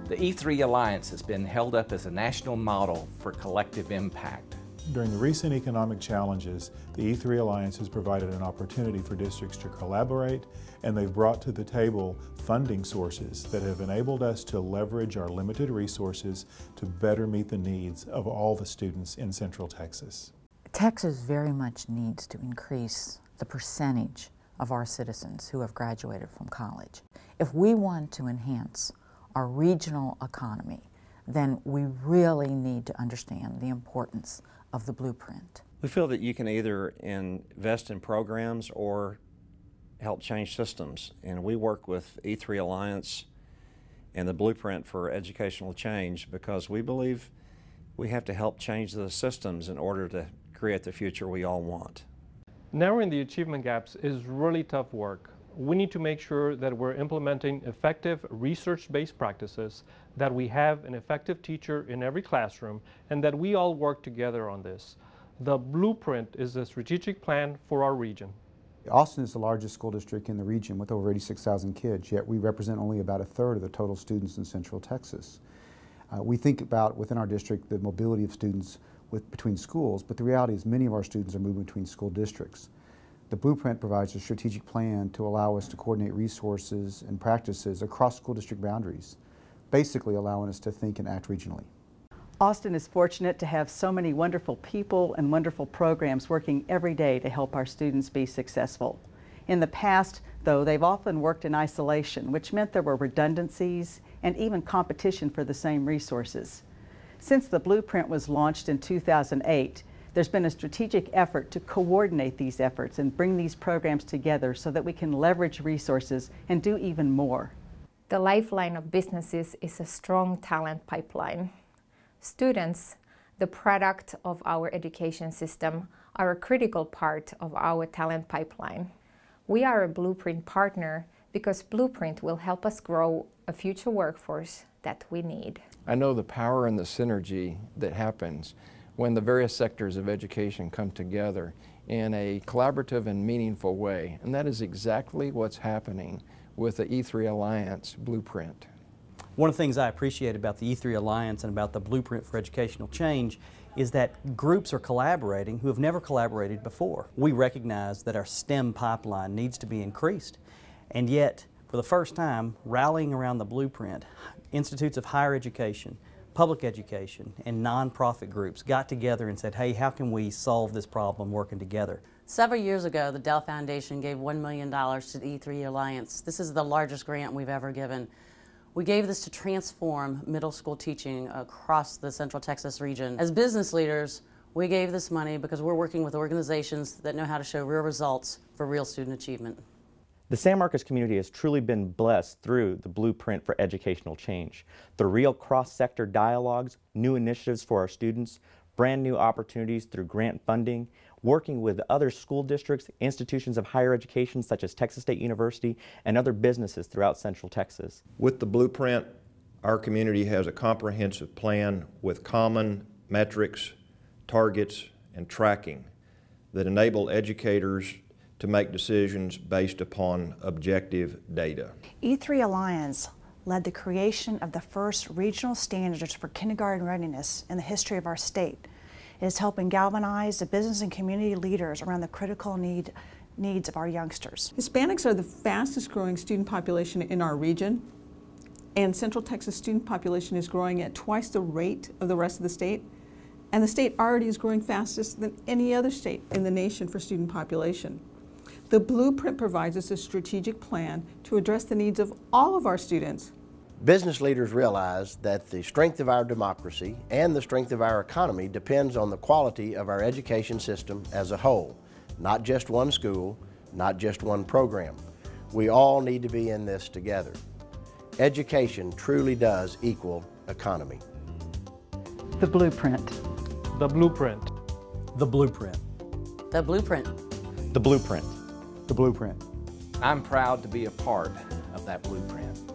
The E3 Alliance has been held up as a national model for collective impact. During the recent economic challenges, the E3 Alliance has provided an opportunity for districts to collaborate, and they've brought to the table funding sources that have enabled us to leverage our limited resources to better meet the needs of all the students in Central Texas. Texas very much needs to increase the percentage of our citizens who have graduated from college. If we want to enhance our regional economy, then we really need to understand the importance of the blueprint. We feel that you can either invest in programs or help change systems, and we work with E3 Alliance and the Blueprint for Educational Change because we believe we have to help change the systems in order to create the future we all want. Narrowing the achievement gaps is really tough work. We need to make sure that we're implementing effective research-based practices, that we have an effective teacher in every classroom, and that we all work together on this. The Blueprint is a strategic plan for our region. Austin is the largest school district in the region with over 86,000 kids, yet we represent only about a third of the total students in Central Texas. We think about within our district the mobility of students between schools, but the reality is many of our students are moving between school districts. The Blueprint provides a strategic plan to allow us to coordinate resources and practices across school district boundaries, basically allowing us to think and act regionally. Austin is fortunate to have so many wonderful people and wonderful programs working every day to help our students be successful. In the past, though, they've often worked in isolation, which meant there were redundancies and even competition for the same resources. Since the Blueprint was launched in 2008, there's been a strategic effort to coordinate these efforts and bring these programs together so that we can leverage resources and do even more. The lifeline of businesses is a strong talent pipeline. Students, the product of our education system, are a critical part of our talent pipeline. We are a Blueprint partner because Blueprint will help us grow a future workforce that we need. I know the power and the synergy that happens when the various sectors of education come together in a collaborative and meaningful way. And that is exactly what's happening with the E3 Alliance Blueprint. One of the things I appreciate about the E3 Alliance and about the Blueprint for Educational Change is that groups are collaborating who have never collaborated before. We recognize that our STEM pipeline needs to be increased, and yet, for the first time, rallying around the Blueprint, institutes of higher education, public education, and nonprofit groups got together and said, hey, how can we solve this problem working together? Several years ago, the Dell Foundation gave $1 million to the E3 Alliance. This is the largest grant we've ever given. We gave this to transform middle school teaching across the Central Texas region. As business leaders, we gave this money because we're working with organizations that know how to show real results for real student achievement. The San Marcos community has truly been blessed through the Blueprint for Educational Change. The real cross-sector dialogues, new initiatives for our students, brand new opportunities through grant funding, working with other school districts, institutions of higher education such as Texas State University, and other businesses throughout Central Texas. With the Blueprint, our community has a comprehensive plan with common metrics, targets, and tracking that enable educators to make decisions based upon objective data. E3 Alliance led the creation of the first regional standards for kindergarten readiness in the history of our state. It is helping galvanize the business and community leaders around the critical needs of our youngsters. Hispanics are the fastest growing student population in our region, and Central Texas student population is growing at twice the rate of the rest of the state, and the state already is growing fastest than any other state in the nation for student population. The Blueprint provides us a strategic plan to address the needs of all of our students. Business leaders realize that the strength of our democracy and the strength of our economy depends on the quality of our education system as a whole, not just one school, not just one program. We all need to be in this together. Education truly does equal economy. The Blueprint. The Blueprint. The Blueprint. The Blueprint. The Blueprint. The Blueprint. I'm proud to be a part of that Blueprint.